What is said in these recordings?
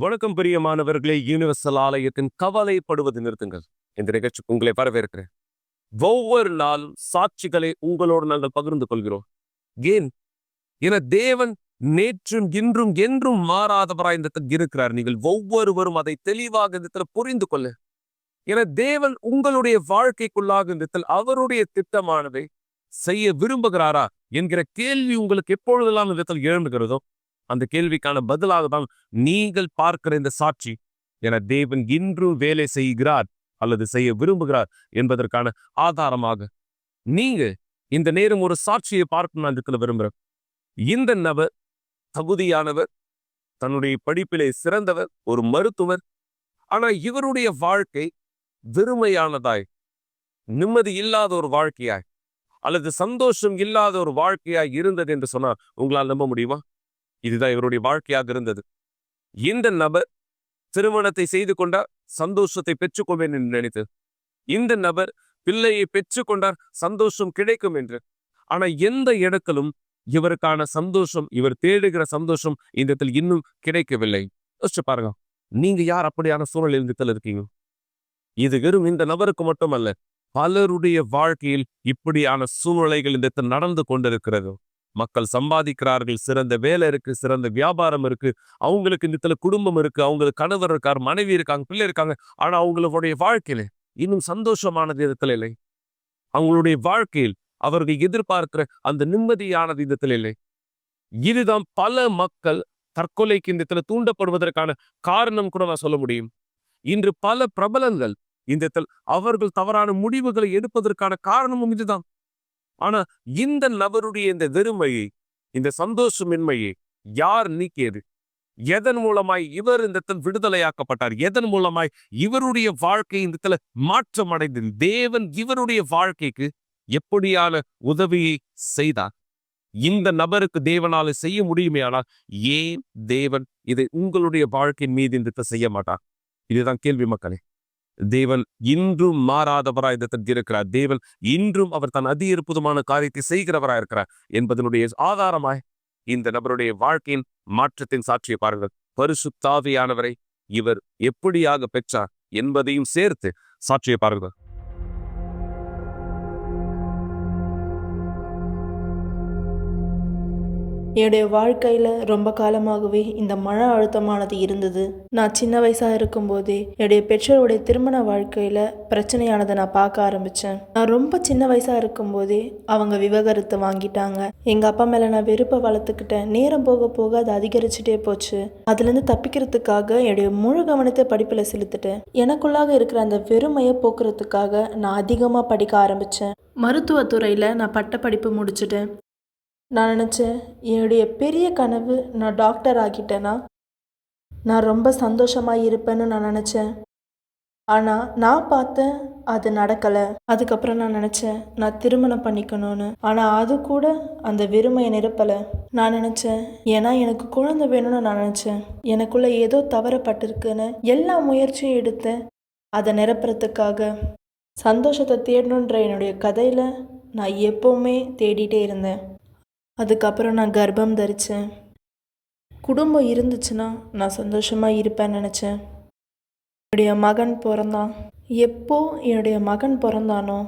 வணக்கம் பிரியமானவர்களே, யூனிவர்சல் ஆலயத்தின் கவலைப்படுவது நிறுத்துங்கள் இந்த நிகழ்ச்சிக்கு உங்களை வரவேற்கிறேன். ஒவ்வொரு நாளும் சாட்சிகளை உங்களோடு நாங்கள் பகிர்ந்து கொள்கிறோம். ஏன் என தேவன் நேற்றும் இன்றும் என்றும் மாறாதவராய் இந்த இருக்கிறார். நீங்கள் ஒவ்வொருவரும் அதை தெளிவாக இந்த புரிந்து கொள்ள என தேவன் உங்களுடைய வாழ்க்கைக்குள்ளாக இந்த அவருடைய திட்டமானதை செய்ய விரும்புகிறாரா என்கிற கேள்வி உங்களுக்கு எப்பொழுதெல்லாம் இந்த எழுந்துகிறதோ அந்த கேள்விக்கான பதிலாக தான் நீங்கள் பார்க்கிற இந்த சாட்சி. என தேவன் இன்றும் வேலை செய்கிறார் அல்லது செய்ய விரும்புகிறார் என்பதற்கான ஆதாரமாக நீங்க இந்த நேரம் ஒரு சாட்சியை பார்க்கணும் அந்த விரும்புகிறேன். இந்த நபர் தகுதியானவர், தன்னுடைய படிப்பிலே சிறந்தவர், ஒரு மருத்துவர். ஆனா இவருடைய வாழ்க்கை வெறுமையானதாய், நிம்மதி இல்லாத ஒரு வாழ்க்கையாய் அல்லது சந்தோஷம் இல்லாத ஒரு வாழ்க்கையாய் இருந்தது என்று சொன்னால் உங்களால் நம்ப முடியுமா? இதுதான் இவருடைய வாழ்க்கையாக இருந்தது. இந்த நபர் திருமணத்தை செய்து கொண்டார், சந்தோஷத்தை பெற்றுக்கொள்வேன் என்று நினைத்து. இந்த நபர் பிள்ளையை பெற்றுக்கொண்டார், சந்தோஷம் கிடைக்கும் என்று. ஆனா எந்த இடத்திலும் இவருக்கான சந்தோஷம், இவர் தேடுகிற சந்தோஷம் இந்த இடத்தில் இன்னும் கிடைக்கவில்லை. யோசிச்சு பாருங்க, நீங்க யார் அப்படியான சூழலில் இந்த இருக்கீங்க? இது வெறும் இந்த நபருக்கு மட்டுமல்ல, பலருடைய வாழ்க்கையில் இப்படியான சூழ்நிலைகள் இந்த நடந்து கொண்டிருக்கிறது. மக்கள் சம்பாதிக்கிறார்கள், சிறந்த வேலை இருக்கு, சிறந்த வியாபாரம் இருக்கு, அவங்களுக்கு இந்த குடும்பம் இருக்கு, அவங்களுக்கு கணவர் இருக்கார், மனைவி இருக்காங்க, பிள்ளை இருக்காங்க. ஆனா அவங்களுடைய வாழ்க்கையில இன்னும் சந்தோஷமானது இடத்துல இல்லை. அவங்களுடைய வாழ்க்கையில் அவர்கள் எதிர்பார்க்கிற அந்த நிம்மதியானது இடத்துல இல்லை. இதுதான் பல மக்கள் தற்கொலைக்கு இந்த தூண்டப்படுவதற்கான காரணம் கூட நான் சொல்ல முடியும். இன்று பல பிரபலங்கள் இந்த அவர்கள் தவறான முடிவுகளை எடுப்பதற்கான காரணமும் இதுதான். ஆனா இந்த நபருடைய இந்த வெறுமையை, இந்த சந்தோஷமின்மையை யார் நீக்கியது? எதன் மூலமாய் இவர் இந்த விடுதலையாக்கப்பட்டார்? எதன் மூலமாய் இவருடைய வாழ்க்கை இந்த மாற்றம் அடைந்தது? தேவன் இவருடைய வாழ்க்கைக்கு எப்படியான உதவியை செய்தார்? இந்த நபருக்கு தேவனால செய்ய முடியுமே, ஆனால் ஏன் தேவன் இதை உங்களுடைய வாழ்க்கையின் மீது இந்த செய்ய மாட்டார்? இதுதான் கேள்வி மக்களே. தேவன் இன்றும் மாறாதவராய் இருக்கிறார். தேவன் இன்றும் அவர் தன் அதி அற்புதமான காரியத்தை செய்கிறவராய் இருக்கிறார் என்பதனுடைய ஆதாரமாய் இந்த நபருடைய வாழ்க்கையின் மாற்றத்தின் சாட்சியை பாருங்கள். பரிசுத்த ஆவியானவரை இவர் எப்படியாக பெற்றார் என்பதையும் சேர்த்து சாட்சியை பாருங்கள். என்னுடைய வாழ்க்கையில் ரொம்ப காலமாகவே இந்த மன அழுத்தமானது இருந்தது. நான் சின்ன வயசாக இருக்கும்போதே என்னுடைய பெற்றோருடைய திருமண வாழ்க்கையில் பிரச்சனையானதை நான் பார்க்க ஆரம்பித்தேன். நான் ரொம்ப சின்ன வயசாக இருக்கும்போதே அவங்க விவாகரத்து வாங்கிட்டாங்க. எங்கள் அப்பா மேலே நான் வெறுப்பை வளர்த்துக்கிட்டேன். நேரம் போக போக அது அதிகரிச்சுட்டே போச்சு. அதுலேருந்து தப்பிக்கிறதுக்காக என்னுடைய முழு கவனத்தை படிப்பில் செலுத்திட்டேன். எனக்குள்ளாக இருக்கிற அந்த வெறுமையை போக்குறதுக்காக நான் அதிகமாக படிக்க ஆரம்பித்தேன். மருத்துவத்துறையில் நான் பட்டப்படிப்பு முடிச்சுட்டேன். நான் நினச்சேன், என்னுடைய பெரிய கனவு நான் டாக்டர் ஆகிட்டேன்னா நான் ரொம்ப சந்தோஷமாக இருப்பேன்னு நான் நினச்சேன். ஆனால் நான் பார்த்தேன், அது நடக்கலை. அதுக்கப்புறம் நான் நினச்சேன் நான் திருமணம் பண்ணிக்கணும்னு. ஆனால் அது கூட அந்த வெறுமையை நிரப்பலை. நான் நினச்சேன், ஏன்னா எனக்கு குழந்தை வேணும்னு நான் நினச்சேன். எனக்குள்ளே ஏதோ தவறப்பட்டிருக்குன்னு எல்லா முயற்சியும் எடுத்தேன் அதை நிரப்புறதுக்காக. சந்தோஷத்தை தேடணுன்ற என்னுடைய கதையில் நான் எப்போவுமே தேடிட்டே இருந்தேன். அதுக்கப்புறம் நான் கர்ப்பம் தரித்தேன். குடும்பம் இருந்துச்சுன்னா நான் சந்தோஷமாக இருப்பேன்னு நினச்சேன். என்னுடைய மகன் பிறந்தான். எப்போ என்னுடைய மகன் பிறந்தானோ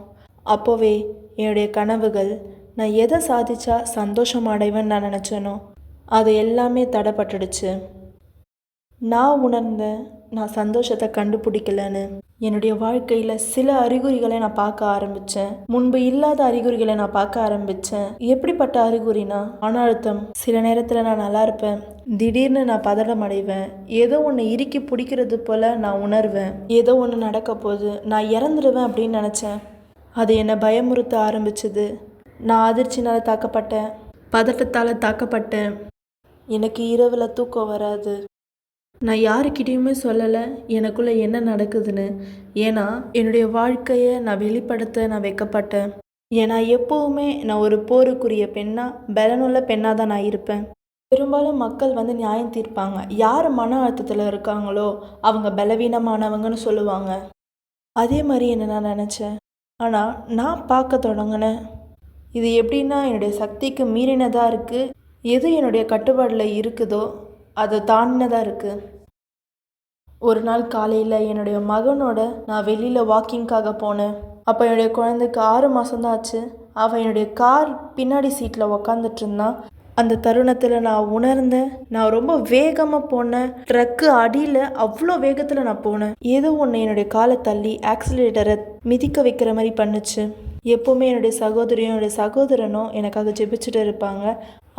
அப்போவே என்னுடைய கனவுகள், நான் எதை சாதிச்சா சந்தோஷம் அடைவேன்னு நான் நினச்சேனோ அது எல்லாமே தடைப்பட்டுடுச்சு. நான் உணர்ந்தேன், நான் சந்தோஷத்தை கண்டுபிடிக்கலன்னு. என்னுடைய வாழ்க்கையில் சில அறிகுறிகளை நான் பார்க்க ஆரம்பித்தேன். முன்பு இல்லாத அறிகுறிகளை நான் பார்க்க ஆரம்பித்தேன். எப்படிப்பட்ட அறிகுறினா, மன அழுத்தம். சில நேரத்தில் நான் நல்லா இருப்பேன், திடீர்னு நான் பதட்டம் அடைவேன். ஏதோ ஒன்று இறுக்கி பிடிக்கிறது போல் நான் உணர்வேன். ஏதோ ஒன்று நடக்க போகுது, நான் இறந்துடுவேன் அப்படின்னு நினச்சேன். அது என்னை பயமுறுத்த ஆரம்பிச்சது. நான் அதிர்ச்சினால் தாக்கப்பட்டேன், பதட்டத்தால் தாக்கப்பட்டேன். எனக்கு இரவில் தூக்கம் வராது. நான் யாருக்கிட்டையுமே சொல்லலை எனக்குள்ளே என்ன நடக்குதுன்னு. ஏன்னா என்னுடைய வாழ்க்கையை நான் வெளிப்படுத்த நான் வைக்கப்பட்டேன். ஏன்னா எப்போவுமே நான் ஒரு போருக்குரிய பெண்ணாக, பலனுள்ள பெண்ணாக தான் நான் இருப்பேன். பெரும்பாலும் மக்கள் நியாயம் தீர்ப்பாங்க. யார் மன அழுத்தத்தில் இருக்காங்களோ அவங்க பலவீனமானவங்கன்னு சொல்லுவாங்க. அதே மாதிரி என்ன நான் நினச்சேன். ஆனால் நான் பார்க்க தொடங்கினேன், இது எப்படின்னா என்னுடைய சக்திக்கு மீறினதாக இருக்குது. எது என்னுடைய கட்டுப்பாடில் இருக்குதோ அதை தாண்டினதாக இருக்குது. ஒரு நாள் காலையில் என்னுடைய மகனோட நான் வெளியில் வாக்கிங்காக போனேன். அப்போ என்னுடைய குழந்தைக்கு 6 மாதம்தான் ஆச்சு. அவன் என்னுடைய கார் பின்னாடி சீட்டில் உக்காந்துட்டு இருந்தான். அந்த தருணத்தில் நான் உணர்ந்தேன், நான் ரொம்ப வேகமாக போனேன். ட்ரக்கு அடியில் அவ்வளோ வேகத்தில் நான் போனேன். ஏதோ ஒன்று என்னுடைய காலை தள்ளி ஆக்சிலேட்டரை மிதிக்க வைக்கிற மாதிரி பண்ணுச்சு. எப்போவுமே என்னுடைய சகோதரியும் என்னுடைய சகோதரனும் எனக்காக ஜெபிச்சுட்டு இருப்பாங்க.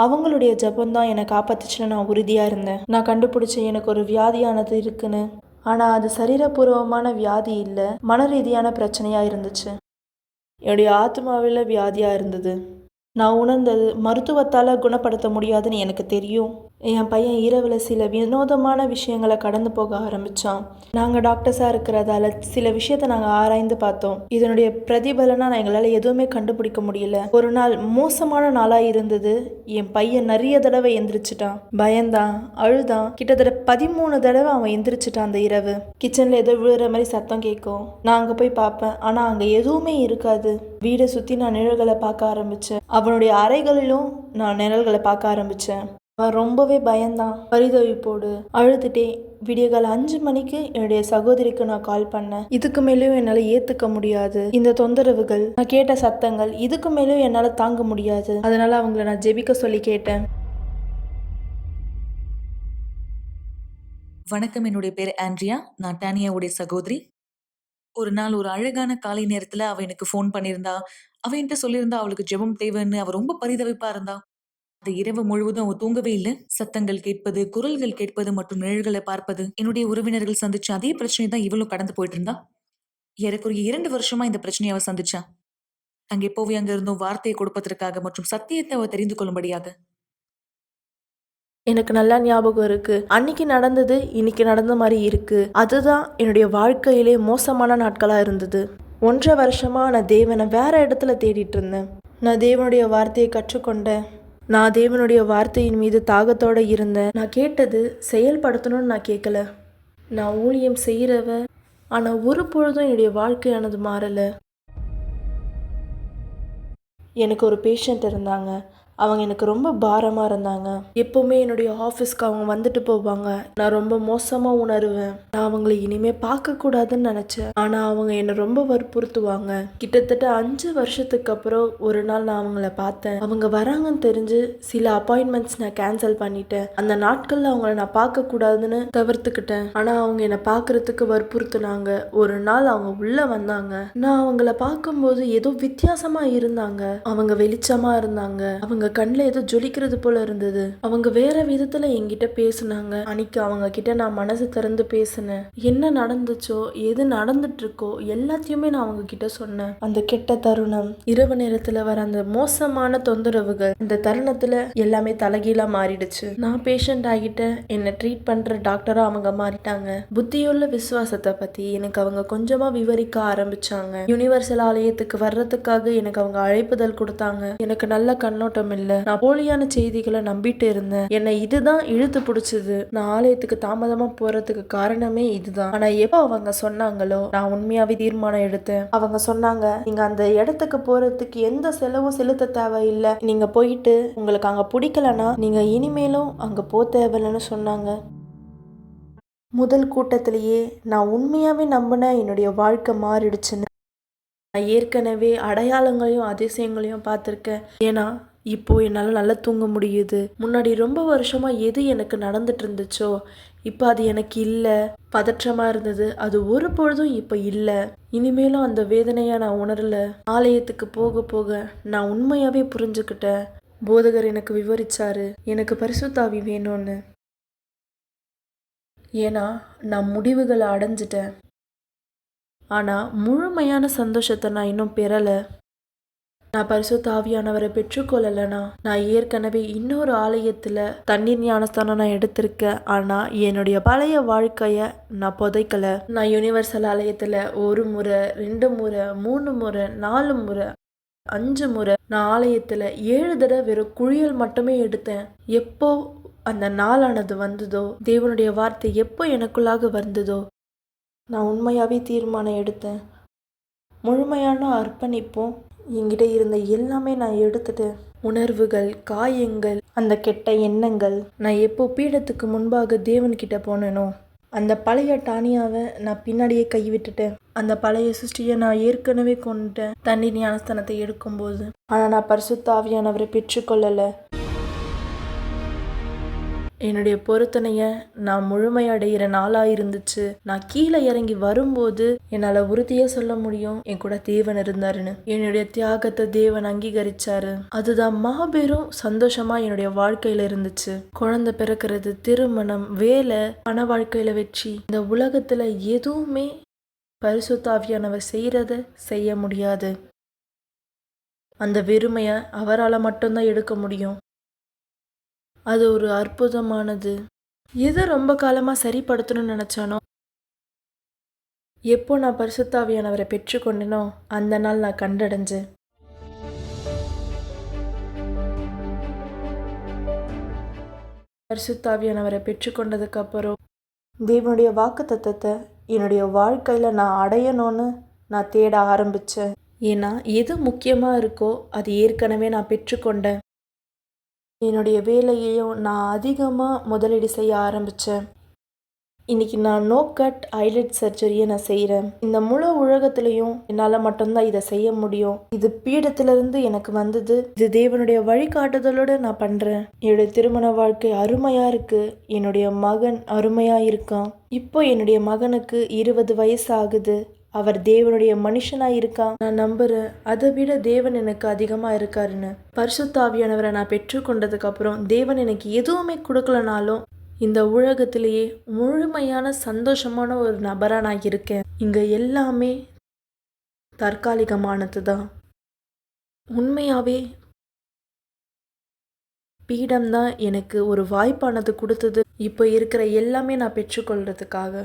அவங்களுடைய ஜெபந்தான் என்னை காப்பாத்துச்சுன்னு நான் உறுதியாக இருந்தேன். நான் கண்டுபிடிச்சேன் எனக்கு ஒரு வியாதியானது இருக்குன்னு. ஆனால் அது சரீரபூர்வமான வியாதி இல்லை, மன ரீதியான பிரச்சனையாக இருந்துச்சு. என்னுடைய ஆத்மாவில் வியாதியாக இருந்தது. நான் உணர்ந்தது மருத்துவத்தால் குணப்படுத்த முடியாதுன்னு எனக்கு தெரியும். என் பையன் இரவில் சில வினோதமான விஷயங்களை கடந்து போக ஆரம்பித்தான். நாங்கள் டாக்டர்ஸாக இருக்கிறதால சில விஷயத்தை நாங்கள் ஆராய்ந்து பார்த்தோம். இதனுடைய பிரதிபலனாக எங்களால் எதுவுமே கண்டுபிடிக்க முடியல. ஒரு நாள் மோசமான நாளாக இருந்தது. என் பையன் நிறைய தடவை எந்திரிச்சிட்டான், பயந்தான், அழுதான். கிட்டத்தட்ட 13 தடவை அவன் எந்திரிச்சிட்டான். அந்த இரவு கிச்சனில் ஏதோ விழுற மாதிரி சத்தம் கேட்கும். நான் அங்கே போய் பார்ப்பேன், ஆனால் அங்கே எதுவுமே இருக்காது. வீடை சுற்றி நான் நிழல்களை பார்க்க ஆரம்பித்தேன். அவனுடைய அறைகளிலும் நான் நிழல்களை பார்க்க ஆரம்பித்தேன். அவன் ரொம்பவே பயந்தான், பரிதவிப்போடு அழுதுட்டே. விடியகால 5 மணிக்கு என்னுடைய சகோதரிக்கு நான் கால் பண்ணேன். இதுக்கு மேலேயும் என்னால் ஏற்றுக்க முடியாது, இந்த தொந்தரவுகள், நான் கேட்ட சத்தங்கள், இதுக்கு மேலேயும் என்னால் தாங்க முடியாது. அதனால அவங்கள நான் ஜெபிக்க சொல்லி கேட்டேன். வணக்கம், என்னுடைய பேர் ஆண்ட்ரியா. நான் டானியாவுடைய சகோதரி. ஒரு நாள் ஒரு அழகான காலை நேரத்துல அவ எனக்கு ஃபோன் பண்ணியிருந்தா. அவ என்கிட்ட சொல்லியிருந்தா அவளுக்கு ஜெபம் தேவைன்னு. அவ ரொம்ப பரிதவிப்பா இருந்தா. அந்த இரவு முழுவதும் அவ தூங்கவே இல்லை. சத்தங்கள் கேட்பது, குரல்கள் கேட்பது மற்றும் நிழல்களை பார்ப்பது. என்னுடைய உறவினர்கள் சந்திச்ச அதே பிரச்சனை தான் இவளும் கடந்து போயிட்டு இருந்தா. ஏறக்குறைய 2 வருஷமா இந்த பிரச்சனையை அவ சந்திச்சா. அங்க எப்போவே அங்க இருந்தும் வார்த்தையை கொடுப்பதற்காக மற்றும் சத்தியத்தை அவ தெரிந்து கொள்ளும்படியாக. எனக்கு நல்லா ஞாபகம் இருக்கு. அன்னைக்கு நடந்தது இன்னைக்கு நடந்த மாதிரி இருக்கு. அதுதான் என்னுடைய வாழ்க்கையிலே மோசமான நாட்களா இருந்தது. 1.5 வருஷமா நான் தேவனை வேற இடத்துல தேடிட்டு இருந்தேன். நான் தேவனுடைய வார்த்தையை கற்றுக்கொண்டேன். நான் தேவனுடைய வார்த்தையின் மீது தாகத்தோட இருந்தேன். நான் கேட்டது செயல்படுத்தணும்னு நான் கேட்கல. நான் ஊழியம் செய்கிறவ, ஆனால் ஒரு பொழுதும் என்னுடைய வாழ்க்கையானது மாறலை. எனக்கு ஒரு பேஷண்ட் இருந்தாங்க. அவங்க எனக்கு ரொம்ப பாரமாக இருந்தாங்க. எப்போவுமே என்னுடைய ஆஃபீஸ்க்கு அவங்க வந்துட்டு போவாங்க. நான் ரொம்ப மோசமாக உணருவேன். நான் அவங்களை இனிமேல் பார்க்கக்கூடாதுன்னு நினச்சேன். ஆனால் அவங்க என்னை ரொம்ப வற்புறுத்துவாங்க. கிட்டத்தட்ட 5 வருஷத்துக்கு அப்புறம் ஒரு நாள் நான் அவங்கள பார்த்தேன். அவங்க வராங்கன்னு தெரிஞ்சு சில அப்பாயின்மெண்ட்ஸ் நான் கேன்சல் பண்ணிட்டேன். அந்த நாட்களில் அவங்கள நான் பார்க்கக்கூடாதுன்னு தவிர்த்துக்கிட்டேன். ஆனால் அவங்க என்னை பார்க்கறதுக்கு வற்புறுத்துனாங்க. ஒரு நாள் அவங்க உள்ளே வந்தாங்க. நான் அவங்கள பார்க்கும்போது ஏதோ வித்தியாசமாக இருந்தாங்க. அவங்க வெளிச்சமாக இருந்தாங்க. அவங்க கண்ணில் ஏதோ ஜொலிக்கிறது போல இருந்தது. அவங்க வேற விதத்துல என்கிட்ட பேசுனாங்க. அன்னைக்கு அவங்க கிட்ட நான் மனசு திறந்து பேசினேன். என்ன நடந்துச்சோ, எது நடந்துட்டு இருக்கோ எல்லாத்தையுமே நான் அவங்க கிட்ட சொன்னேன். அந்த கெட்ட தருணம், இரவு நேரத்துல வர அந்த மோசமான தொந்தரவுகள், அந்த தருணத்துல எல்லாமே தலைகீழா மாறிடுச்சு. நான் பேஷண்ட் ஆகிட்டேன். என்னை ட்ரீட் பண்ற டாக்டரா அவங்க மாறிட்டாங்க. புத்தியுள்ள விசுவாசத்தை பத்தி எனக்கு அவங்க கொஞ்சமா விவரிக்க ஆரம்பிச்சாங்க. யுனிவர்சல் ஆலயத்துக்கு வர்றதுக்காக எனக்கு அவங்க அழைப்புதல் கொடுத்தாங்க. எனக்கு நல்ல கண்ணோட்டம் இல்ல. நான் போலியான செய்திகளை நம்பிட்டு இருந்தேன். என்னை இதுதான் இழுத்து பிடிச்சது. நான் ஆலயத்துக்கு தாமதமா போறதுக்கு காரணமே இதுதான். ஆனா எப்போ அவங்க சொன்னாங்களோ நான் உண்மையாவே தீர்மானம் எடுத்தேன். அவங்க சொன்னாங்க, நீங்க அந்த இடத்துக்கு போறதுக்கு எந்த செலவும் செலுத்த தேவையில்லை. நீங்க போயிட்டு உங்களுக்கு அங்க பிடிக்கலன்னா நீங்க இனிமேலும் அங்க போ தேவையில்லைன்னு சொன்னாங்க. முதல் கூட்டத்திலேயே நான் உண்மையாவே நம்பினேன் என்னுடைய வாழ்க்கை மாறிடுச்சுன்னு. நான் ஏற்கனவே அடையாளங்களையும் அதிசயங்களையும் பார்த்துருக்கேன். ஏன்னா இப்போ என்னால் நல்லா தூங்க முடியுது. முன்னாடி ரொம்ப வருஷமா எது எனக்கு நடந்துட்டு இருந்துச்சோ இப்போ அது எனக்கு இல்லை. பதற்றமாக இருந்தது, அது ஒரு பொழுதும் இப்போ இல்லை. இனிமேலும் அந்த வேதனையை நான் உணரல. ஆலயத்துக்கு போக போக நான் உண்மையாகவே புரிஞ்சுக்கிட்டேன். போதகர் எனக்கு விவரிச்சாரு எனக்கு பரிசுத்த ஆவி வேணும்னு. ஏன்னா நான் முடிவுகளை அடைஞ்சிட்டேன். ஆனால் முழுமையான சந்தோஷத்தை நான் இன்னும் பெறலை. நான் பரிசுத்த ஆவியானவரை பெற்றுக்கொள்ளலைனா நான் ஏற்கனவே இன்னொரு ஆலயத்தில் தண்ணீர் ஞானஸ்தானம் நான் எடுத்திருக்கேன். ஆனால் என்னுடைய பழைய வாழ்க்கையை நான் புதைக்கலை. நான் யுனிவர்சல் ஆலயத்தில் 1 முறை, 2 முறை, 3 முறை, 4 முறை, 5 முறை, நான் ஆலயத்தில் 7 தடவை வெறும் குழியல் மட்டுமே எடுத்தேன். எப்போ அந்த நாளானது வந்ததோ, தேவனுடைய வார்த்தை எப்போ எனக்குள்ளாக வந்ததோ, நான் உண்மையாகவே தீர்மானம் எடுத்தேன். முழுமையான அர்ப்பணிப்பும் என்கிட்ட இருந்த எல்லாமே நான் எடுத்துட்டேன். உணர்வுகள், காயங்கள், அந்த கெட்ட எண்ணங்கள், நான் எப்போ பீடத்துக்கு முன்பாக தேவன்கிட்ட போனேனோ அந்த பழைய டானியாவை நான் பின்னாடியே கைவிட்டுட்டேன். அந்த பழைய சிருஷ்டியை நான் ஏற்கனவே கொண்டுட்டேன் தண்ணீர் ஞானஸ்தானத்தை எடுக்கும்போது. ஆனால் நான் பரிசுத்த ஆவியானவரை பெற்றுக்கொள்ளலை. என்னுடைய பொருத்தனையை நான் முழுமையடைகிற நாளாக இருந்துச்சு. நான் கீழே இறங்கி வரும்போது என்னால் உறுதியாக சொல்ல முடியும் என் கூட தேவன் இருந்தாருன்னு. என்னுடைய தியாகத்தை தேவன் அங்கீகரிச்சாரு. அதுதான் மாபெரும் சந்தோஷமா என்னுடைய வாழ்க்கையில இருந்துச்சு. குழந்தை பிறக்கிறது, திருமணம், வேலை, பண வாழ்க்கையில வெற்றி, இந்த உலகத்துல எதுவுமே பரிசுத்த ஆவியானவர் செய்யறத செய்ய முடியாது. அந்த வெறுமையை அவரால் மட்டும்தான் எடுக்க முடியும். அது ஒரு அற்புதமானது. எதை ரொம்ப காலமாக சரிப்படுத்தணும்னு நினச்சானோ, எப்போ நான் பரிசுத்த ஆவியானவரை பெற்றுக்கொண்டேனோ அந்த நாள் நான் கண்டடைஞ்சேன். பரிசுத்த ஆவியானவரை பெற்றுக்கொண்டதுக்கு அப்புறம் தேவனுடைய வாக்குத்தத்தத்தை என்னுடைய வாழ்க்கையில் நான் அடையணும்னு நான் தேட ஆரம்பித்தேன். ஏன்னா எது முக்கியமாக இருக்கோ அது ஏற்கனவே நான் பெற்றுக்கொண்டேன். என்னுடைய வேலையையும் நான் அதிகமாக முதலீடு செய்ய ஆரம்பித்தேன். இன்றைக்கி நான் நோ கட் ஐலட் சர்ஜரியை நான் செய்கிறேன். இந்த முழு உலகத்துலேயும் என்னால் மட்டும்தான் இதை செய்ய முடியும். இது பீடத்திலிருந்து எனக்கு வந்தது. இது தேவனுடைய வழிகாட்டுதலோடு நான் பண்ணுறேன். என்னுடைய திருமண வாழ்க்கை அருமையாக இருக்குது. என்னுடைய மகன் அருமையாக இருக்கான். இப்போ என்னுடைய மகனுக்கு 20 வயசு ஆகுது. அவர் தேவனுடைய மனுஷனாக இருக்கான். நான் நம்புகிறேன் அதை விட தேவன் எனக்கு அதிகமாக இருக்காருன்னு. பரிசுத்த ஆவியானவரை நான் பெற்றுக்கொண்டதுக்கு அப்புறம் தேவன் எனக்கு எதுவுமே கொடுக்கலனாலும் இந்த உலகத்திலேயே முழுமையான சந்தோஷமான ஒரு நபராக நான் இருக்கேன். இங்கே எல்லாமே தற்காலிகமானது தான். உண்மையாகவே பீடம்தான் எனக்கு ஒரு வாய்ப்பானது கொடுத்தது. இப்போ இருக்கிற எல்லாமே நான் பெற்றுக்கொள்றதுக்காக.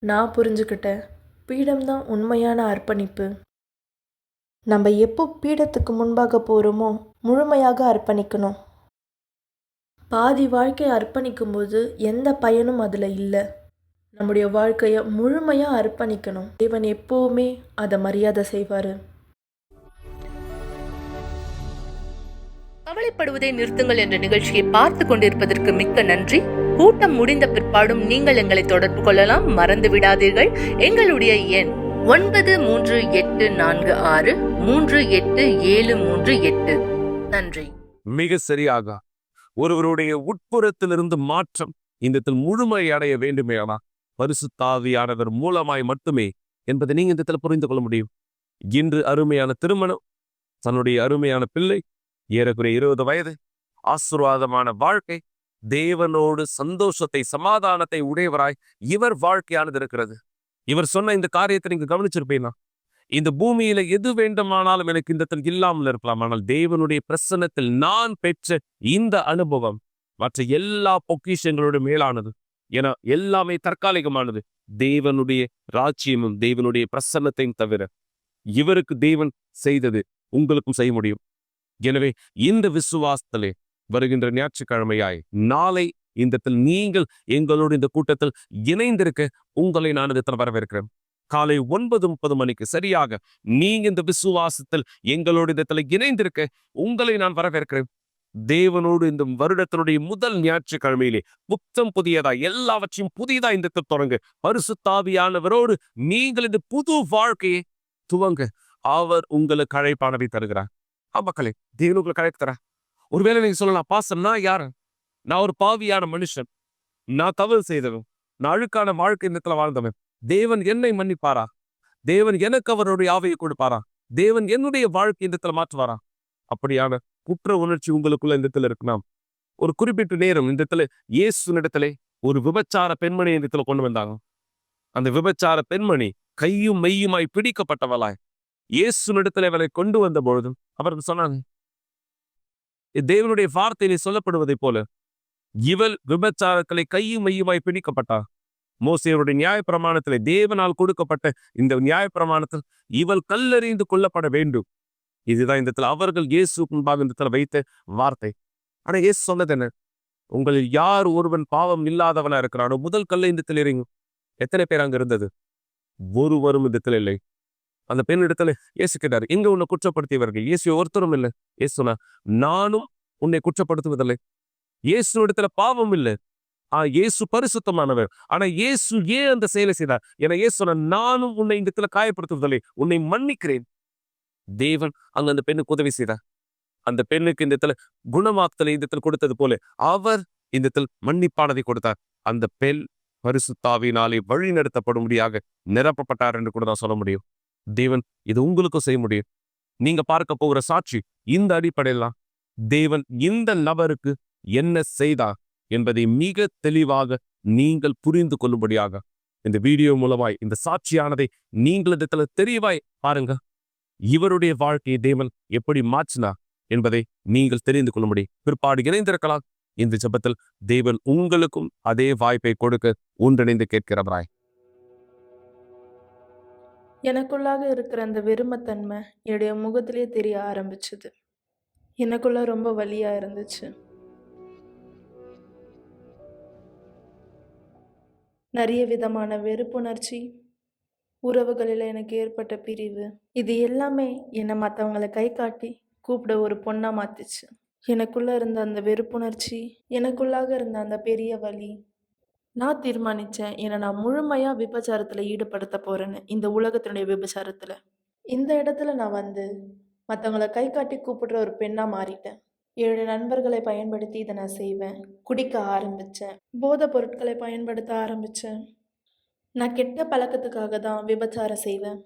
நான் புரிஞ்சுக்கிட்டேன், பீடம்தான் உண்மையான அர்ப்பணிப்பு. நம்ம எப்போ பீடத்துக்கு முன்பாக போகிறோமோ முழுமையாக அர்ப்பணிக்கணும். பாதி வாழ்க்கையை அர்ப்பணிக்கும்போது எந்த பயனும் அதில் இல்லை. நம்முடைய வாழ்க்கையை முழுமையாக அர்ப்பணிக்கணும். தேவன் எப்போவுமே அதை மரியாதை செய்வார். கவலைப்படுவதை நிறுத்துங்கள் என்ற நிகழ்ச்சியை பார்த்து கொண்டிருப்பதற்கு மிக்க நன்றி. கூட்டம் முடிந்த பிற்பாடும் நீங்கள் எங்களை தொடர்பு கொள்ளலாம். மறந்து விடாதீர்கள், எங்களுடைய எண் 9346387738. நன்றி. மிக சரியாக ஒருவருடைய உட்புறத்திலிருந்து மாற்றம் இந்த முழுமை அடைய வேண்டுமேனா பரிசுத்த ஆவியானவர் மூலமாய் மட்டுமே என்பதை நீங்க இந்த புரிந்து கொள்ள முடியும். இன்று அருமையான திருமணம், தன்னுடைய அருமையான பிள்ளை, ஏறக்குறைய 20 வயது, ஆசீர்வாதமான வாழ்க்கை, தேவனோடு சந்தோஷத்தை சமாதானத்தை உடையவராய் இவர் வாழ்க்கையானது இருக்கிறது. இவர் சொன்ன இந்த காரியத்தை நீங்க கவனிச்சிருப்பீங்களா? இந்த பூமியில எது வேண்டுமானாலும் எனக்கு இந்த இல்லாமல் இருக்கலாம், ஆனால் தேவனுடைய பிரசன்னத்தில் நான் பெற்ற இந்த அனுபவம் மற்ற எல்லா பொக்கிஷங்களோட மேலானது. ஏன்னா எல்லாமே தற்காலிகமானது. தேவனுடைய ராஜ்யமும் தேவனுடைய பிரசன்னத்தையும் தவிர இவருக்கு தேவன் செய்தது உங்களுக்கும் செய்ய முடியும். எனவே இந்த விசுவாசத்திலே வருகின்ற ஞாயிற்றுக்கிழமையாய் நாளை இந்த நீங்கள் எங்களோடு இந்த கூட்டத்தில் இணைந்திருக்க உங்களை நான் வரவேற்கிறேன். காலை 9:30 மணிக்கு சரியாக நீங்க இந்த விசுவாசத்தில் எங்களோடு இந்த இணைந்திருக்க உங்களை நான் வரவேற்கிறேன். தேவனோடு இந்த வருடத்தினுடைய முதல் ஞாயிற்றுக்கிழமையிலே புத்தம் புதியதா எல்லாவற்றையும் புதியதா இந்த தொடங்க பரிசுத்த ஆவியானவரோடு நீங்கள் இந்த புது வாழ்க்கையை துவங்க அவர் உங்களுக்கு அழைப்பானதை தருகிறார். மக்களே, தேவன் உங்களுக்கு அழைத்து தர. ஒருவேளை நீங்க சொல்லலாம், பாஸ்டர் நான் யாரு? நான் ஒரு பாவியான மனுஷன், நான் தவறு செய்தவன், நான் அழுக்கான வாழ்க்கை இந்த வாழ்ந்தவன். தேவன் என்னை மன்னிப்பாரா? தேவன் எனக்கு அவருடைய ஆவியை கொடுப்பாரா? தேவன் என்னுடைய வாழ்க்கை இந்த மாற்றுவாரா? அப்படியான குற்ற உணர்ச்சி உங்களுக்குள்ள இந்த இருக்கலாம். ஒரு குறிப்பிட்ட நேரம் இந்த இயேசுனிடத்திலே ஒரு விபச்சார பெண்மணி இந்த கொண்டு வந்தாங்க. அந்த விபச்சார பெண்மணி கையும் மெய்யுமாய் பிடிக்கப்பட்டவளாய் இயேசுனிடத்திலே அவரை கொண்டு வந்த பொழுதும் அவருக்கு சொன்னாங்க, தேவனுடைய வார்த்தையிலே சொல்லப்படுவதை போல இவள் விபச்சாரங்களை கையும் மெய்யுமாய் பிடிக்கப்பட்டார். மோசேயுடைய நியாயப்பிரமாணத்திலே தேவனால் கொடுக்கப்பட்ட இந்த நியாயப்பிரமாணத்தில் இவள் கல்லெறிந்து கொள்ளப்பட வேண்டும். இதுதான் இந்த அவர்கள் இயேசு முன்பாக இந்த வைத்த வார்த்தை. ஆனா இயேசு சொன்னது என்ன? உங்களில் யார் ஒருவன் பாவம் இல்லாதவனா இருக்கிறானோ முதல் கல்லை இந்த எறிங்க. எத்தனை பேர் அங்க இருந்தது? ஒருவரும் இந்த இல்லை. அந்த பெண் இடத்துல இயேசு கேட்டார், எங்க உன்னை குற்றப்படுத்தியவர்கள்? இயேசு ஒருத்தரும் இல்லை. இயேசு சொன்னார், நானும் உன்னை குற்றப்படுத்துவதில்லை. இயேசு இடத்துல பாவம் இல்லை. இயேசு பரிசுத்தமானவர். ஆனா இயேசு ஏன் அந்த செயலை செய்தார்? ஏன்னா இயேசு சொன்னார், நானும் உன்னை இந்த இடத்துல காயப்படுத்துவதில்லை, உன்னை மன்னிக்கிறேன். தேவன் அங்க அந்த பெண்ணுக்கு உதவி செய்தார். அந்த பெண்ணுக்கு இந்த இடத்துல குணமாக்குதலை இந்த இடத்துல கொடுத்தது போல அவர் இந்த இடத்தில் மன்னிப்பானதை கொடுத்தார். அந்த பெண் பரிசுத்தாவினாலே வழி நடத்தப்படும்படியாக நிரப்பப்பட்டார் என்று கூட நான் சொல்ல முடியும். தேவன் இது உங்களுக்கும் செய்ய முடியும். நீங்க பார்க்க போகிற சாட்சி இந்த அடிப்படையில் தேவன் இந்த நபருக்கு என்ன செய்தார் என்பதை மிக தெளிவாக நீங்கள் புரிந்து கொள்ளும்படியாக இந்த வீடியோ மூலமாய் இந்த சாட்சியானதை நீங்கள் இடத்துல தெளிவாய் பாருங்க. இவருடைய வாழ்க்கையை தேவன் எப்படி மாற்றினார் என்பதை நீங்கள் தெரிந்து கொள்ளும்படி பிற்பாடு இணைந்திருக்கலாம். இந்த ஜெபத்தில் தேவன் உங்களுக்கும் அதே வாய்ப்பை கொடுக்க ஒன்றிணைந்து கேட்கிறவராய். எனக்குள்ளாக இருக்கிற அந்த வெறுமத்தன்மை என்னுடைய முகத்திலே தெரிய ஆரம்பிச்சது. எனக்குள்ள ரொம்ப வலியா இருந்துச்சு. நிறைய விதமான வெறுப்புணர்ச்சி, உறவுகளில் எனக்கு ஏற்பட்ட பிரிவு, இது எல்லாமே என்னை மற்றவங்களை கை காட்டி கூப்பிட ஒரு பொண்ணா மாத்துச்சு. எனக்குள்ள இருந்த அந்த வெறுப்புணர்ச்சி, எனக்குள்ளாக இருந்த அந்த பெரிய வலி, நான் தீர்மானிச்சேன் என்னை நான் முழுமையா விபச்சாரத்துல ஈடுபடுத்த போறேன்னு, இந்த உலகத்தினுடைய விபச்சாரத்துல. இந்த இடத்துல நான் வந்து மற்றவங்களை கை காட்டி கூப்பிடுற ஒரு பெண்ணா மாறிட்டேன். என்னுடைய நண்பர்களை பயன்படுத்தி இதை நான் செய்வேன். குடிக்க ஆரம்பிச்சேன். போதைப் பொருட்களை பயன்படுத்த ஆரம்பிச்சேன். நான் கெட்ட பழக்கத்துக்காக தான் விபச்சாரம் செய்வேன்.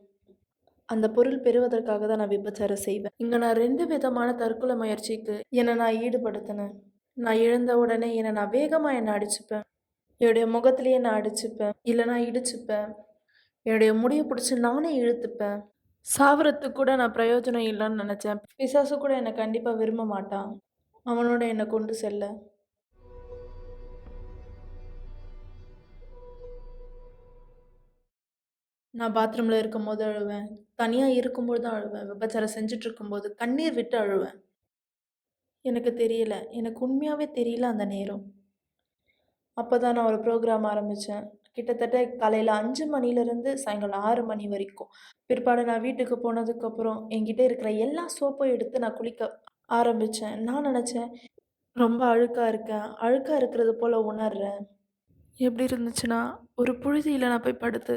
அந்த பொருள் பெறுவதற்காக தான் நான் விபச்சாரம் செய்வேன். இங்கே நான் 2 விதமான தற்கொலை முயற்சிக்கு என்னை நான் ஈடுபடுத்தினேன். நான் எழுந்த உடனே என்னை வேகமாக அடிச்சுப்பேன். என்னுடைய முகத்திலேயே நான் அடிச்சுப்பேன், இல்லைனா இடிச்சுப்பேன். என்னுடைய முடியை பிடிச்சி நானே இழுத்துப்பேன். சாவறதுக்கு கூட நான் பிரயோஜனம் இல்லைன்னு நினச்சேன். பிசாசு கூட என்னை கண்டிப்பாக விரும்ப மாட்டான், அவனோட என்னை கொண்டு செல்ல. நான் பாத்ரூமில் இருக்கும்போது அழுவேன், தனியாக இருக்கும்போது தான் அழுவேன், விபச்சாரம் செஞ்சுட்டு இருக்கும்போது கண்ணீர் விட்டு அழுவேன். எனக்கு தெரியல, எனக்கு உண்மையாகவே தெரியல அந்த நேரம். அப்போ தான் நான் ஒரு ப்ரோக்ராம் ஆரம்பித்தேன். கிட்டத்தட்ட காலையில் 5 மணிலேருந்து சாயங்காலம் 6 மணி வரைக்கும். பிற்பாடு நான் வீட்டுக்கு போனதுக்கப்புறம் என்கிட்ட இருக்கிற எல்லா சோப்பையும் எடுத்து நான் குளிக்க ஆரம்பித்தேன். நான் நினச்சேன், ரொம்ப அழுக்காக இருக்கேன், அழுக்காக இருக்கிறது போல் உணர்றேன். எப்படி இருந்துச்சுன்னா, ஒரு புழுதியில் நான் போய் படுத்து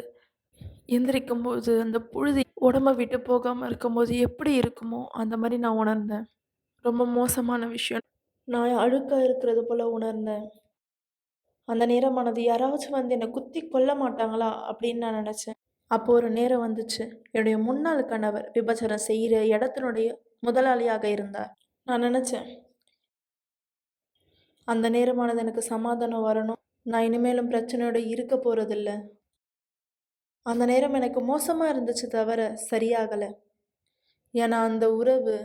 எந்திரிக்கும்போது அந்த புழுதி உடம்ப விட்டு போகாமல் இருக்கும்போது எப்படி இருக்குமோ அந்த மாதிரி நான் உணர்ந்தேன். ரொம்ப மோசமான விஷயம். நான் அழுக்காக இருக்கிறது போல் உணர்ந்தேன். அந்த நேரமானது யாராச்சும் வந்து என்னை குத்தி கொல்ல மாட்டாங்களா அப்படின்னு நான் நினச்சேன். அப்போ ஒரு நேரம் வந்துச்சு. என்னுடைய முன்னாள் கணவர் விபச்சாரம் செய்கிற இடத்தினுடைய முதலாளியாக இருந்தார். நான் நினச்சேன், அந்த நேரமானது எனக்கு சமாதானம் வரணும், நான் இனிமேலும் பிரச்சனையோடு இருக்க போகிறதில்ல. அந்த நேரம் எனக்கு மோசமாக இருந்துச்சு தவிர சரியாகலை. ஏன்னா அந்த உறவு,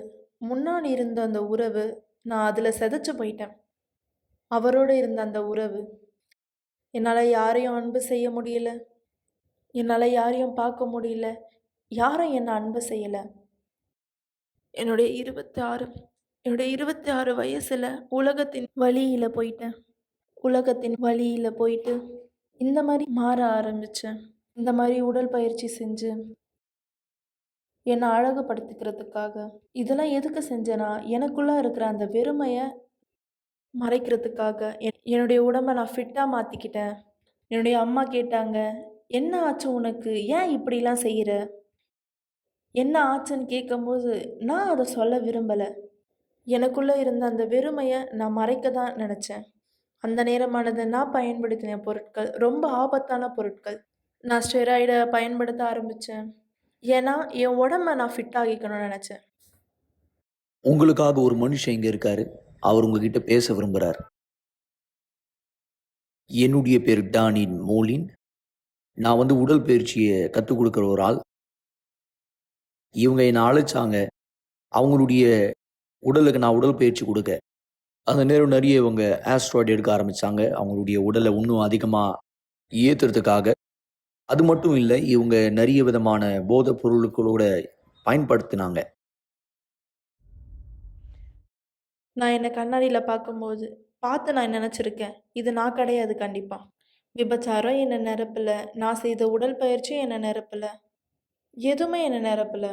முன்னாடி இருந்த அந்த உறவு, நான் அதில் செதைச்சு போயிட்டேன். அவரோடு இருந்த அந்த உறவு, என்னால் யாரையும் அன்பு செய்ய முடியல, என்னால் யாரையும் பார்க்க முடியல, யாரும் என்னை அன்பு செய்யலை. என்னுடைய 26 வயசில் உலகத்தின் வழியில் போயிட்டேன். உலகத்தின் வழியில் போயிட்டு இந்த மாதிரி மாற ஆரம்பித்தேன். இந்த மாதிரி உடல் பயிற்சி செஞ்சு என்னை அழகுபடுத்திக்கிறதுக்காக. இதெல்லாம் எதுக்கு செஞ்சேன்னா, எனக்குள்ளே இருக்கிற அந்த வெறுமையை மறைக்கிறதுக்காக. என்னுடைய உடம்பை நான் ஃபிட்டாக மாற்றிக்கிட்டேன். என்னுடைய அம்மா கேட்டாங்க, என்ன ஆச்சு உனக்கு, ஏன் இப்படிலாம் செய்கிற, என்ன ஆச்சுன்னு கேட்கும்போது நான் அதை சொல்ல விரும்பலை. எனக்குள்ளே இருந்த அந்த வெறுமையை நான் மறைக்க தான் நினச்சேன். அந்த நேரமானது நான் பயன்படுத்தின பொருட்கள் ரொம்ப ஆபத்தான பொருட்கள். நான் ஸ்டெராய்டை பயன்படுத்த ஆரம்பித்தேன். ஏன்னா என் உடம்பை நான் ஃபிட் ஆகிக்கணும்னு நினச்சேன். உங்களுக்காக ஒரு மனுஷன் இங்க இருக்காரு. அவர் உங்ககிட்ட பேச விரும்புறார். என்னுடைய பேர் டானின் மோலின். நான் உடல் பயிற்சியை கற்றுக் கொடுக்குற ஒரு ஆள். இவங்க என்னை அழைச்சாங்க அவங்களுடைய உடலுக்கு நான் உடல் பயிற்சி கொடுக்க. அந்த நேரம் நிறைய இவங்க ஆஸ்ட்ராய்டு எடுக்க ஆரம்பித்தாங்க, அவங்களுடைய உடலை இன்னும் அதிகமாக ஏற்றுறதுக்காக. அது மட்டும் இல்லை, இவங்க நிறைய விதமான போதைப் பொருட்களோட பயன்படுத்தினாங்க. நான் என்னை கண்ணாடியில் பார்த்து நான் நினச்சிருக்கேன், இது நான் கிடையாது கண்டிப்பாக. விபச்சாரம் என்னை நிரப்பலை, நான் செய்த உடல் பயிற்சியும் என்னை நிரப்பலை, எதுவுமே என்னை நிரப்பலை.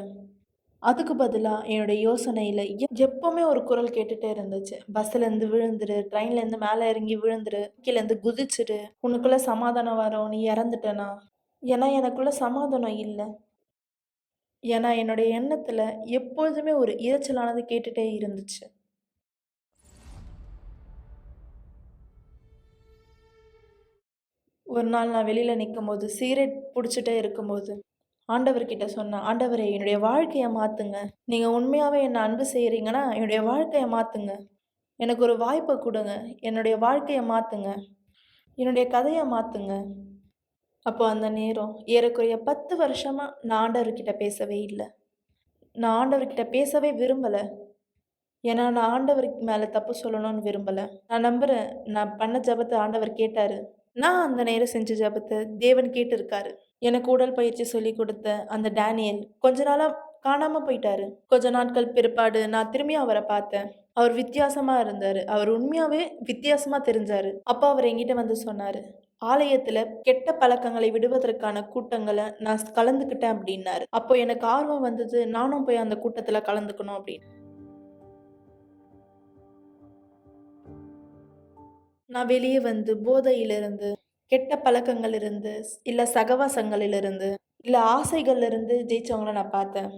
அதுக்கு பதிலா என்னுடைய யோசனையில எப்பவுமே ஒரு குரல் கேட்டுட்டே இருந்துச்சு. பஸ்ஸுலேருந்து விழுந்துரு, ட்ரெயின்லேருந்து மேல இறங்கி விழுந்துரு, கீழேருந்து குதிச்சுரு, உனக்குள்ள சமாதானம் வரும், நீ இறந்துட்டனா. ஏன்னா எனக்குள்ள சமாதானம் இல்ல. ஏன்னா என்னுடைய எண்ணத்துல எப்பொழுதுமே ஒரு இரைச்சலானது கேட்டுட்டே இருந்துச்சு. ஒரு நாள் நான் வெளியில நிக்கும்போது, சிகரெட் புடிச்சுட்டே இருக்கும்போது, ஆண்டவர்கிட்ட சொன்னேன், "ஆண்டவரே என்னுடைய வாழ்க்கைய மாத்துங்க. நீங்க உண்மையாவே என்ன அன்பு செய்றீங்கன்னா, என்னுடைய வாழ்க்கைய மாத்துங்க. எனக்கு ஒரு வாய்ப்ப குடுங்க. என்னுடைய வாழ்க்கைய மாத்துங்க. என்னுடைய கதைய மாத்துங்க." அப்போ அந்த நேரம் ஏறக்குறைய 10 வருஷமா நான் ஆண்டவர்கிட்ட பேசவே இல்ல. நான் ஆண்டவர்கிட்ட பேசவே விரும்பல. ஏன்னா நான் ஆண்டவர் மேல தப்பு சொல்லணும்னு விரும்பல. நான் நம்புறேன், நான் பண்ண ஜெபத்த ஆண்டவர் கேட்டாரு. நான் அந்த நேரம் செஞ்ச ஜெபத்த தேவன் கேட்டிருக்காரு. எனக்கு உடற்பயிற்சி சொல்லிக் குடுத்த அந்த டேனியல் கொஞ்ச நாளா காணாம போயிட்டாரு. கொஞ்ச நாட்கள் பிற்பாடு நான் திரும்பியும் அவர பார்த்தேன். அவர் வித்தியாசமா இருந்தாரு. அவர் உண்மையாவே வித்தியாசமா தெரிஞ்சாரு. அப்ப அவர் என்கிட்ட வந்து சொன்னாரு, "ஆலயத்துல கெட்ட பழக்கங்களை விடுவதற்கான கூட்டங்கள நான் கலந்துக்கிட்டேன்" அப்டின்னாரு. அப்போ எனக்கு ஆர்வம் வந்தது. நானும் போய் அந்த கூட்டத்துல கலந்துக்கணும் அப்டின்னு. நான் வெளியே வந்து போதையிலிருந்து, கெட்ட பழக்கங்களிலிருந்து, இல்ல சகவாசங்களிலிருந்து, இல்ல ஆசைகள்லிருந்து ஜெயிச்சவங்கள நான் பார்த்தேன்.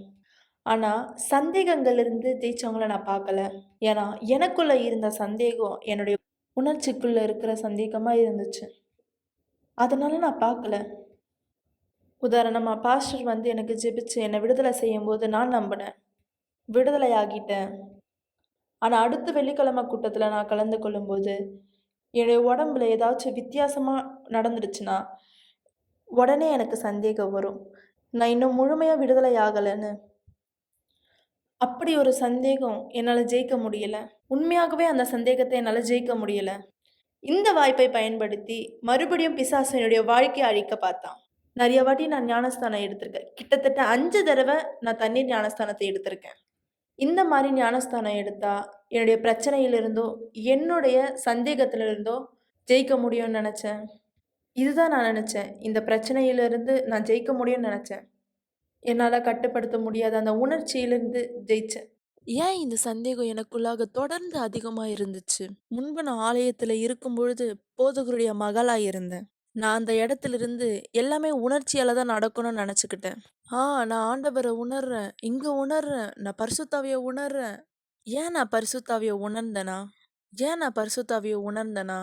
ஆனா, சந்தேகங்கள்லிருந்து ஜெயிச்சவங்கள நான் பார்க்கல. ஏன்னா, எனக்குள்ள இருந்த சந்தேகம் என்னுடைய உணர்ச்சிக்குள்ள இருக்கிற சந்தேகமா இருந்துச்சு. அதனால நான் பார்க்கல. உதாரணமா பாஸ்டர் வந்து எனக்கு ஜெபிச்சு என்ன விடுதலை செய்யும்போது நான் நம்பினேன். விடுதலை ஆகிட்டேன். ஆனா, அடுத்த வெள்ளிக்கிழமை கூட்டத்துல நான் கலந்து கொள்ளும்போது, என்னுடைய உடம்புல ஏதாச்சும் வித்தியாசமா நடந்துடுச்சுன்னா, உடனே எனக்கு சந்தேகம் வரும். நான் இன்னும் முழுமையா விடுதலை ஆகலன்னு. அப்படி ஒரு சந்தேகம் என்னால ஜெயிக்க முடியல. உண்மையாகவே அந்த சந்தேகத்த என்னால ஜெயிக்க முடியல. இந்த வாய்ப்பை பயன்படுத்தி மறுபடியும் பிசாசு என்னுடைய வாழ்க்கைய அழிக்க பார்த்தான். நெறைய வாட்டி நான் ஞானஸ்தானம் எடுத்திருக்கேன். கிட்டத்தட்ட 5 தடவ நான் தண்ணீர் ஞானஸ்தானத்த எடுத்திருக்கேன். இந்த மாரி ஞானஸ்தானம் எடுத்தா, என்னுடைய பிரச்சனையிலிருந்தோ, என்னுடைய சந்தேகத்திலிருந்தோ ஜெயிக்க முடியும்னு நெனச்சேன். இதுதான் நான் நெனச்சேன். இந்த பிரச்சனையிலிருந்து நான் ஜெயிக்க முடியும்னு நெனச்சேன். என்னால கட்டுப்படுத்த முடியாத அந்த உணர்ச்சியிலிருந்து ஜெயிச்சேன். ஏன் இந்த சந்தேகம் எனக்குள்ளாக தொடர்ந்து அதிகமா இருந்துச்சு? முன்பு நான் ஆலயத்துல இருக்கும்பொழுது போதகருடைய மகளா இருந்தேன். நான் அந்த இடத்திலிருந்து எல்லாமே உணர்ச்சியால தான் நடக்கணும்னு நெனச்சுக்கிட்டேன். நான் ஆண்டவர உணர்றேன். இங்க உணர்றேன். நான் பரிசுத்தாவிய உணர்றேன். ஏன் நான் பரிசுத்தாவிய உணர்ந்தேனா?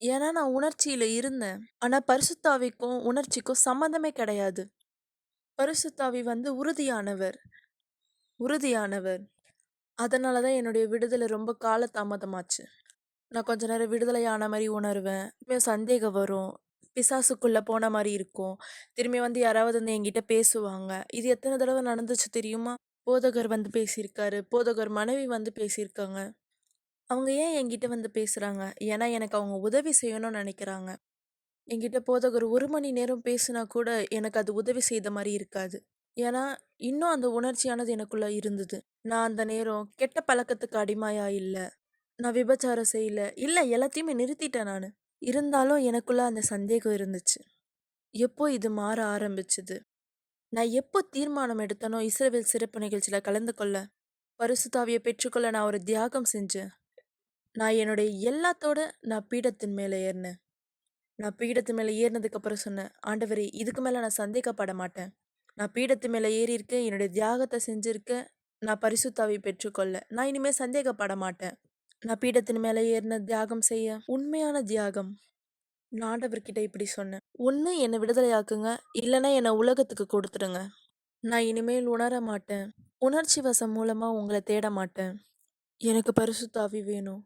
ஏன்னா நான் உணர்ச்சியில இருந்தேன். ஆனா பரிசுத்தாவிக்கும் உணர்ச்சிக்கும் சம்மந்தமே கிடையாது. பரிசுத்தாவி வந்து உறுதியானவர். அதனால தான் என்னுடைய விடுதலை ரொம்ப கால தாமதமாச்சு. நான் கொஞ்ச நேரம் விடுதலையான மாரி உணருவேன். திரும்பியும் சந்தேகம் வரும். பிசாசுக்குள்ள போன மாரி இருக்கும். திரும்பி வந்து யாராவது வந்து என்கிட்ட பேசுவாங்க. இது எத்தன தடவ நடந்துச்சு தெரியுமா? போதகர் வந்து பேசியிருக்காரு. போதகர் மனைவி வந்து பேசியிருக்காங்க. அவங்க ஏன் என்கிட்ட வந்து பேசுறாங்க? ஏன்னா எனக்கு அவங்க உதவி செய்யணும்னு நெனைக்கிறாங்க. என்கிட்ட போதகர் 1 மணி நேரம் பேசினா கூட எனக்கு அது உதவி செய்த மாரி இருக்காது. ஏன்னா, இன்னும் அந்த உணர்ச்சியானது எனக்குள்ள இருந்தது. நான் அந்த நேரம் கெட்ட பழக்கத்துக்கு அடிமையா இல்ல. நான் விபச்சாரம் செய்யல. இல்ல எல்லாத்தையுமே நிறுத்திட்டேன் நானு. இருந்தாலும் எனக்குள்ள அந்த சந்தேகம் இருந்துச்சு. எப்போ இது மாற ஆரம்பிச்சது? நான் எப்போ தீர்மானம் எடுத்தனோ இஸ்ரவேல் சிறப்பு நிகழ்ச்சியில கலந்து கொள்ள, பரிசுத்த ஆவிய பெற்றுக்கொள்ள நான் ஒரு தியாகம் செஞ்சேன். நான் என்னுடைய எல்லாத்தோட நான் பீடத்தின் மேல ஏறினேன். நான் பீடத்து மேல ஏறினதுக்கு அப்புறம் சொன்னேன், "ஆண்டவரே, இதுக்கு மேல நான் சந்தேகப்பட மாட்டேன். நான் பீடத்து மேல ஏறியிருக்கேன். என்னுடைய தியாகத்த செஞ்சிருக்கேன். நான் பரிசுத்த ஆவி பெற்றுக்கொள்ள. நான் இனிமே சந்தேகப்பட மாட்டேன்." நான் பீடத்தின் மேல ஏறின தியாகம் செய்ய உண்மையான தியாகம். நான் ஆண்டவர்கிட்ட இப்படி சொன்னேன். "ஒண்ணு என்ன விடுதலையாக்குங்க. இல்லன்னா என்ன உலகத்துக்கு கொடுத்துடுங்க. நான் இனிமேல் உணர மாட்டேன். உணர்ச்சி வசம் மூலமா உங்கள தேட மாட்டேன். எனக்கு பரிசுத்த ஆவி வேணும்.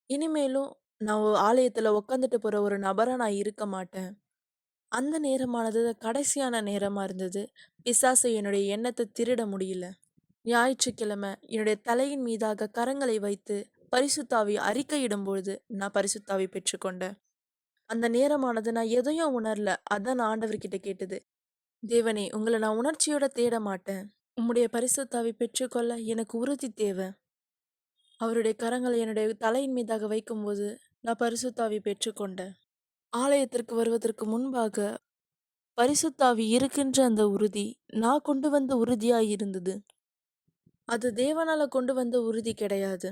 இனிமேலும் நான் ஆலயத்துல உட்காந்துட்டு போற ஒரு நபரா நான் இருக்க மாட்டேன்." அந்த நேரமானது கடைசியான நேரமா இருந்தது. பிசாசு என்னுடைய எண்ணத்த திருட முடியல. ஞாயிற்றுக்கிழமை என்னுடைய தலையின் மீதாக கரங்களை வைத்து பரிசுத்த ஆவி அறிக்கையிடும் பொழுது நான் பரிசுத்த ஆவி பெற்றுக்கொண்டேன். அந்த நேரமானது நான் எதையும் உணரல. அதான் நான் ஆண்டவர்கிட்ட கேட்டது. தேவனே, உங்கள நான் உணர்ச்சியோட தேட மாட்டேன். உம்முடைய பரிசுத்த ஆவி பெற்றுக்கொள்ள எனக்கு உறுதி தேவை. அவருடைய கரங்களை என்னுடைய தலையின் மீதாக வைக்கும்போது நான் பரிசுத்த ஆவி பெற்றுக்கொண்டேன். ஆலயத்திற்கு வருவதற்கு முன்பாக பரிசுத்த ஆவி இருக்கின்ற அந்த உறுதி நான் கொண்டு வந்த உறுதியாய் இருந்தது. அது தேவனால கொண்டு வந்த உறுதி கிடையாது.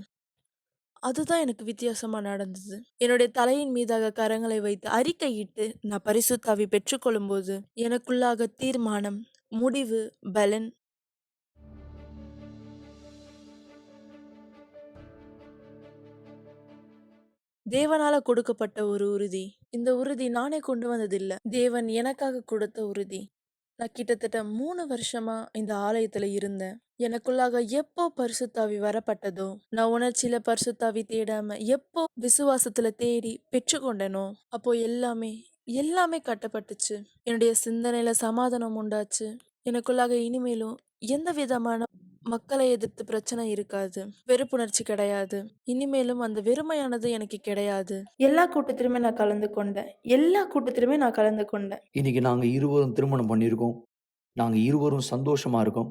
அதுதான் எனக்கு வித்தியாசமா நடந்தது. என்னுடைய தலையின் மீதாக கரங்களை வைத்து அறிக்கையிட்டு நான் பரிசுத்த ஆவி பெற்றுக்கொள்ளும்போது, எனக்குள்ளாக தீர்மானம், முடிவு, பலன் தேவனால கொடுக்கப்பட்ட ஒரு உறுதி. இந்த உறுதி நானே கொண்டு வந்ததில்ல. தேவன் எனக்காக கொடுத்த உறுதி. நான் கிட்டத்தட்ட 3 வருஷமா இந்த ஆலயத்துல இருந்தேன். எனக்குள்ளாக எப்போ பரிசுத்தாவி வரப்பட்டதோ, நான் உணர்ச்சியில பரிசுத்தாவி தேடாம எப்போ விசுவாசத்துல தேடி பெற்றுக்கொண்டேனோ, அப்போ எல்லாமே கட்டப்பட்டுச்சு. என்னுடைய சிந்தனையில சமாதானம் உண்டாச்சு. எனக்குள்ளாக இனிமேலும் எந்த விதமான மக்களை எதிர்த்து பிரச்சனை இருக்காது. வெறுப்புணர்ச்சி கிடையாது. இனிமேலும் அந்த வெறுமையானது எனக்கு கிடையாது. எல்லா கூட்டத்திலுமே நான் கலந்து கொண்டேன். இன்னைக்கு நாங்கள் இருவரும் திருமணம் பண்ணியிருக்கோம். நாங்கள் இருவரும் சந்தோஷமா இருக்கோம்.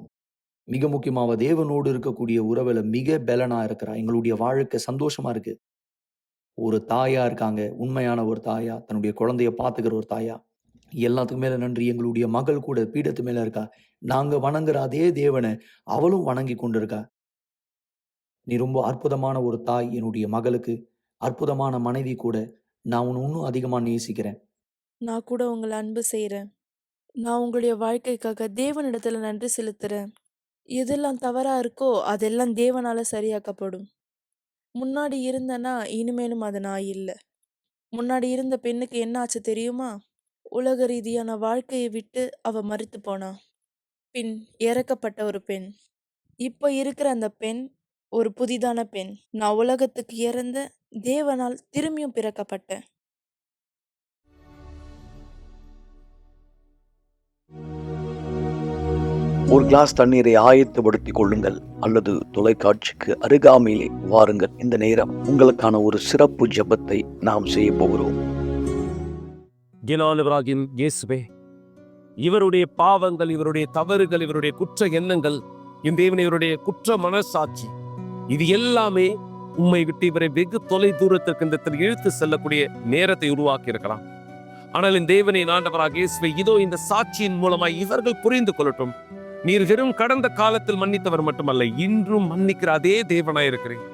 மிக முக்கியமாக தேவனோடு இருக்கக்கூடிய உறவில் மிக பலனா இருக்கிறா. எங்களுடைய வாழ்க்கை சந்தோஷமா இருக்கு. ஒரு தாயா இருக்காங்க, உண்மையான ஒரு தாயா, தன்னுடைய குழந்தைய பார்த்துக்கிற ஒரு தாயா. எல்லாத்துக்கும் மேல நன்றி, எங்களுடைய மகள் கூட பீடத்து மேல இருக்கா. நாங்க வணங்குற அதே தேவனை அவளும் வணங்கி கொண்டு இருக்கா. நீ ரொம்ப அற்புதமான ஒரு தாய் என்னுடைய மகளுக்கு, அற்புதமான மனைவி கூட. நான் உன்னை இன்னும் அதிகமா நேசிக்கிறேன். நான் கூட உங்கள அன்பு செய்றேன். நான் உங்களுடைய வாழ்க்கைக்காக தேவனிடத்துல நன்றி செலுத்துறேன். எதெல்லாம் தவறா இருக்கோ அதெல்லாம் தேவனால சரியாக்கப்படும். முன்னாடி இருந்தேன்னா இனிமேலும் அது நான் இல்ல. முன்னாடி இருந்த பெண்ணுக்கு என்ன ஆச்சு தெரியுமா? உலக ரீதியான வாழ்க்கையை விட்டு அவ மரித்து போனா. பின் இறக்கப்பட்ட ஒரு பெண். இப்ப இருக்கிற அந்த பெண் ஒரு புதிதான பெண். நான் உலகத்துக்கு இறந்த தேவனால் திரும்பியும் பிறக்கப்பட்டேன். ஒரு கிளாஸ் தண்ணீரை ஆயத்தப்படுத்திக் கொள்ளுங்கள் அல்லது தொலைக்காட்சிக்கு அருகாமையிலே வாருங்கள். இந்த நேரம் உங்களுக்கான ஒரு சிறப்பு ஜெபத்தை நாம் செய்ய போகிறோம். இயேசுவின் இயேசுவே, இவருடைய பாவங்கள், இவருடைய தவறுகள், இவருடைய குற்ற எண்ணங்கள், இந்த தேவன் இவருடைய குற்ற மனசாட்சி, இது எல்லாமே உம்மை விட்டு இவரை வெகு தொலை தூரத்திற்கு இந்த இழுத்து செல்லக்கூடிய நேரத்தை உருவாக்கி இருக்கலாம். ஆனால் இந்த தேவனின் ஆண்டவராக இயேசுவே, இதோ இந்த சாட்சியின் மூலமாய் இவர்கள் புரிந்து கொள்ளட்டும். நீர் வெறும் கடந்த காலத்தில் மன்னித்தவர் மட்டுமல்ல, இன்றும் மன்னிக்கிற அதே தேவனாய் இருக்கிறேன்.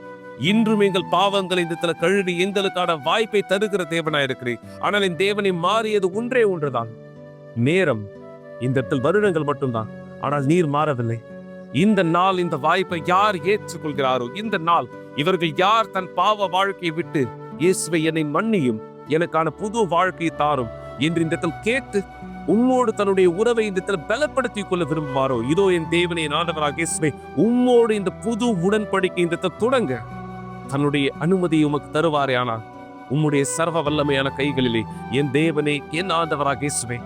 இன்றும் எங்கள் பாவங்களை இந்த கழுவி எங்களுக்கான வாய்ப்பை தருகிற தேவனாய் இருக்கிறேன். ஆனால் இந்த தேவனை மாறியது ஒன்றுதான், நேரம். இந்த இடத்தில் வருடங்கள் மட்டும்தான். ஆனால் நீர் மாறவில்லை. இந்த நாள், இந்த வாய்ப்பை யார் ஏற்றுக்கொள்கிறாரோ, இந்த நாள் இவர்கள் யார் தன் பாவ வாழ்க்கையை விட்டு இயேசுவை என்னை மன்னியும், எனக்கான புது வாழ்க்கையை தாரும் என்று இந்த இடத்தில் கேட்டு உம்மோடு தன்னுடைய உறவை இந்த இடத்தில் பலப்படுத்திக் கொள்ள விரும்புவாரோ, இதோ என் தேவனை ஆண்டவராக இயேசுவே, உம்மோடு இந்த புது உடன்படிக்கை இந்த இடத்தில் தொடங்க தன்னுடைய அனுமதியை உமக்கு தருவாரே. ஆனால் உம்முடைய சர்வ வல்லமையான கைகளிலே என் தேவனே, என் ஆண்டவராக இயேசுவே,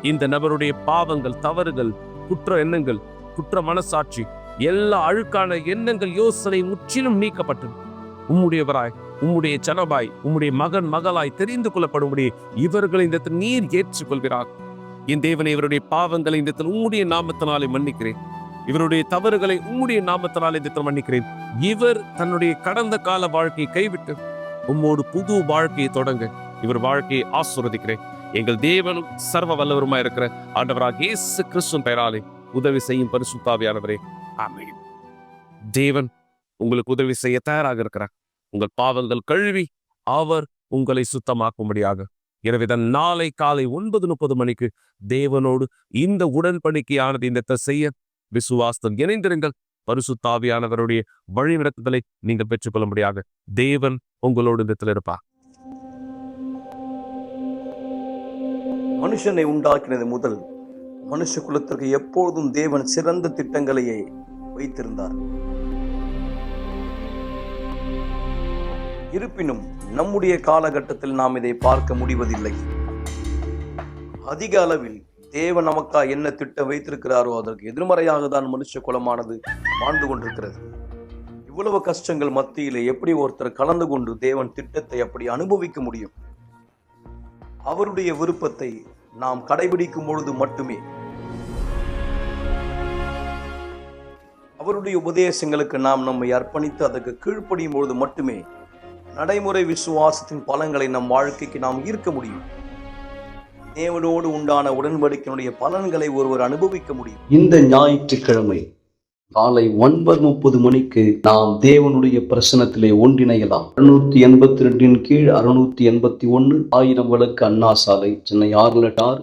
இந்த நபருடைய பாவங்கள், தவறுகள், குற்ற எண்ணங்கள், குற்ற மனசாட்சி, எல்லா அழுக்கான எண்ணங்கள், யோசனை முற்றிலும் நீக்கப்பட்டு உம்முடையவராய், உம்முடைய ஜனமாய், உம்முடைய மகன் மகளாய் தெரிந்து கொள்ளப்படும்படி இவர்களை இந்த நீர் ஏற்றுக்கொள்கிறார். என் தேவனை, இவருடைய பாவங்களை இந்த உம்முடைய நாமத்தினாலே மன்னிக்கிறேன். இவருடைய தவறுகளை உம்முடைய நாமத்தினாலே இந்த மன்னிக்கிறேன். இவர் தன்னுடைய கடந்த கால வாழ்க்கையை கைவிட்டு உம்மோடு புது வாழ்க்கையை தொடங்க இவர் வாழ்க்கையை ஆசீர்வதிக்கிறேன். எங்கள் தேவனும் சர்வ வல்லவருமா இருக்கிற ஆண்டவராக இயேசு கிறிஸ்துவின் பெயராலே உதவி செய்யும் பரிசுத்த ஆவியானவரே, ஆமென். தேவன் உங்களுக்கு உதவி செய்ய தயாராக இருக்கிறார். உங்கள் பாவங்கள் கழுவி அவர் உங்களை சுத்தமாக்கும்படியாக. எனவே தான் நாளை காலை 9:30 மணிக்கு தேவனோடு இந்த உடன்படிக்கையானது இந்த செய்ய விசுவாசத்தில் இணைந்திருங்கள். பரிசுத்த ஆவியானவருடைய வழிநடத்துதலை நீங்கள் பெற்றுக்கொள்ளும்படியாக தேவன் உங்களோடு இந்த இருப்பார். மனுஷனை உண்டாக்கினது முதல் மனுஷ குலத்திற்கு எப்பொழுதும் தேவன் சிறந்த திட்டங்களையே வைத்திருந்தார். இருப்பினும் நம்முடைய காலகட்டத்தில் நாம் இதை பார்க்க முடிவதில்லை. அதிக அளவில் தேவன் நமக்கா என்ன திட்டம் வைத்திருக்கிறாரோ அதற்கு எதிர்மறையாக தான் மனுஷ குலமானது வாழ்ந்து கொண்டிருக்கிறது. இவ்வளவு கஷ்டங்கள் மத்தியிலே எப்படி ஒருத்தர் கலந்து கொண்டு தேவன் திட்டத்தை அப்படி அனுபவிக்க முடியும்? அவருடைய விருப்பத்தை நாம் கடைபிடிக்கும் பொழுது மட்டுமே, அவருடைய உபதேசங்களுக்கு நாம் நம்மை அர்ப்பணித்து அதற்கு கீழ்ப்படியும் பொழுது மட்டுமே நடைமுறை விசுவாசத்தின் பலன்களை நம் வாழ்க்கைக்கு நாம் ஈர்க்க முடியும். தேவனோடு உண்டான உடன்படிக்கையினுடைய பலன்களை ஒருவர் அனுபவிக்க முடியும். இந்த ஞாயிற்றுக்கிழமை காலை 9:30 மணிக்கு நாம் தேவனுடைய பிரசனத்திலே ஒன்றிணையலாம். 682 கீழ் 681 1000 விளக்கு அண்ணா சாலை, சென்னை 6 6